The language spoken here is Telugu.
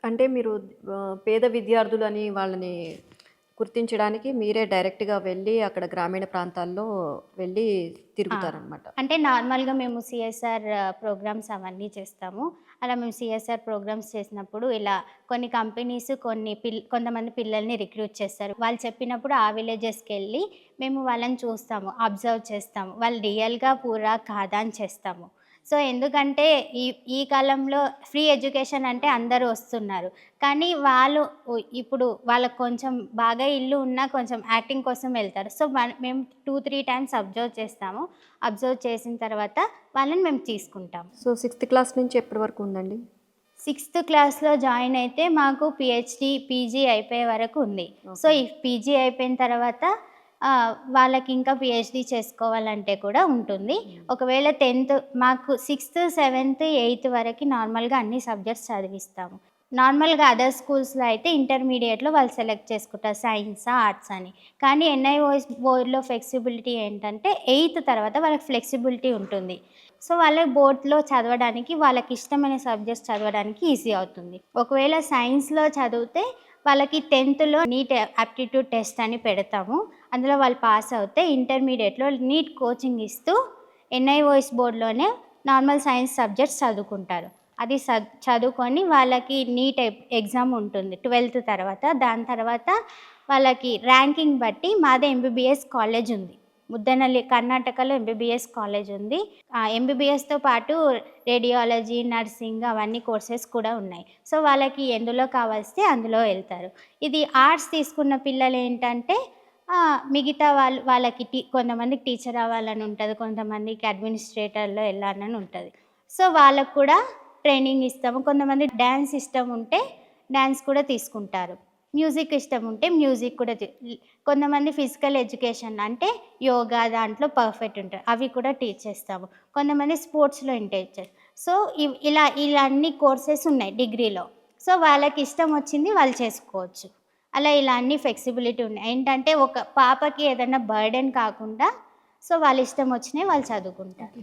అంటే మీరు పేద విద్యార్థులని వాళ్ళని గుర్తించడానికి మీరే డైరెక్ట్‌గా వెళ్ళి అక్కడ గ్రామీణ ప్రాంతాల్లో వెళ్ళి ఆ! తిరుగుతారనమాట. అంటే నార్మల్‌గా మేము సీఎస్ఆర్ ప్రోగ్రామ్స్ అవన్నీ చేస్తాము. అలా మేము సీఎస్ఆర్ ప్రోగ్రామ్స్ చేసినప్పుడు ఇలా కొన్ని కంపెనీస్ కొంతమంది పిల్లల్ని రిక్రూట్ చేస్తారు. వాళ్ళు చెప్పినప్పుడు ఆ విలేజెస్‌కెళ్ళి మేము వాళ్ళని చూస్తాము, అబ్జర్వ్ చేస్తాము. వాళ్ళు రియల్‌గా పూరా కాదా అని చేస్తాము. సో, ఎందుకంటే ఈ ఈ కాలంలో ఫ్రీ ఎడ్యుకేషన్ అంటే అందరూ వస్తున్నారు. కానీ వాళ్ళు ఇప్పుడు వాళ్ళకి కొంచెం బాగా ఇల్లు ఉన్నా కొంచెం యాక్టింగ్ కోసం వెళ్తారు. సో, మేము 2, 3 టైమ్స్ అబ్జర్వ్ చేస్తాము. అబ్జర్వ్ చేసిన తర్వాత వాళ్ళని మేము తీసుకుంటాం. సో, సిక్స్త్ క్లాస్ నుంచి ఎప్పటి వరకు ఉందండి? సిక్స్త్ క్లాస్‌లో జాయిన్ అయితే మాకు పీజీ అయిపోయే వరకు ఉంది. So, okay. ఈ పీజీ అయిపోయిన తర్వాత వాళ్ళకి ఇంకా పీహెచ్‌డీ చేసుకోవాలంటే కూడా ఉంటుంది. ఒకవేళ 10థ్ మాకు సిక్స్త్, సెవెంత్, ఎయిత్ వరకి నార్మల్‌గా అన్ని సబ్జెక్ట్స్ చదివిస్తాము. నార్మల్‌గా అదర్ స్కూల్స్‌లో అయితే ఇంటర్మీడియేట్‌లో వాళ్ళు సెలెక్ట్ చేసుకుంటారు సైన్సా, ఆర్ట్సా అని. కానీ ఎన్ఐఓఎస్ బోర్డ్‌లో ఫ్లెక్సిబిలిటీ ఏంటంటే ఎయిత్ తర్వాత వాళ్ళకి ఫ్లెక్సిబిలిటీ ఉంటుంది. సో, వాళ్ళకి బోర్డ్‌లో చదవడానికి వాళ్ళకిష్టమైన సబ్జెక్ట్స్ చదవడానికి ఈజీ అవుతుంది. ఒకవేళ సైన్స్‌లో చదివితే వాళ్ళకి 10థ్‌లో నీట్ ఆప్టిట్యూడ్ టెస్ట్ అని పెడతాము. అందులో వాళ్ళు పాస్ అవుతే ఇంటర్మీడియేట్‌లో నీట్ కోచింగ్ ఇస్తూ ఎన్ఐఓఎస్ బోర్డ్‌లోనే నార్మల్ సైన్స్ సబ్జెక్ట్స్ చదువుకుంటారు. అది చదువుకొని వాళ్ళకి నీట్ ఎగ్జామ్ ఉంటుంది 12థ్ తర్వాత. దాని తర్వాత వాళ్ళకి ర్యాంకింగ్ బట్టి మాదే ఎంబీబీఎస్ కాలేజ్ ఉంది. ముద్దనల్లి కర్ణాటకలో ఎంబీబీఎస్ కాలేజ్ ఉంది. ఎంబీబీఎస్‌తో పాటు రేడియాలజీ, నర్సింగ్ అవన్నీ కోర్సెస్ కూడా ఉన్నాయి. సో, వాళ్ళకి ఎందులో కావాల్స్తే అందులో ఎళ్తారు. ఇది ఆర్ట్స్ తీసుకున్న పిల్లలేంటంటే మిగతా వాళ్ళకి కొంతమందికి టీచర్ అవ్వాలని ఉంటది. కొంతమందికి అడ్మినిస్ట్రేటర్‌లో ఎళ్ళాలని ఉంటది. సో, వాళ్ళకి కూడా ట్రైనింగ్ ఇస్తాము. కొంతమంది డాన్స్ ఇష్టం ఉంటే డాన్స్ కూడా తీసుకుంటారు. మ్యూజిక్ ఇష్టం ఉంటే మ్యూజిక్ కూడా కొంతమంది ఫిజికల్ ఎడ్యుకేషన్ అంటే యోగా దాంట్లో పర్ఫెక్ట్ ఉంటారు. అవి కూడా టీచ్ చేస్తాము. కొంతమంది స్పోర్ట్స్‌లో ఇంట్రెస్ట్. సో, ఇలా అన్ని కోర్సెస్ ఉన్నాయి డిగ్రీలో. సో, వాళ్ళకి ఇష్టం వచ్చింది వాళ్ళు చేసుకోవచ్చు. ఇలా అన్ని ఫ్లెక్సిబిలిటీ ఉన్నాయి. ఏంటంటే ఒక పాపకి ఏదైనా బర్డెన్ కాకుండా సో, వాళ్ళ ఇష్టం వచ్చినయి వాళ్ళు చదువుకుంటారు.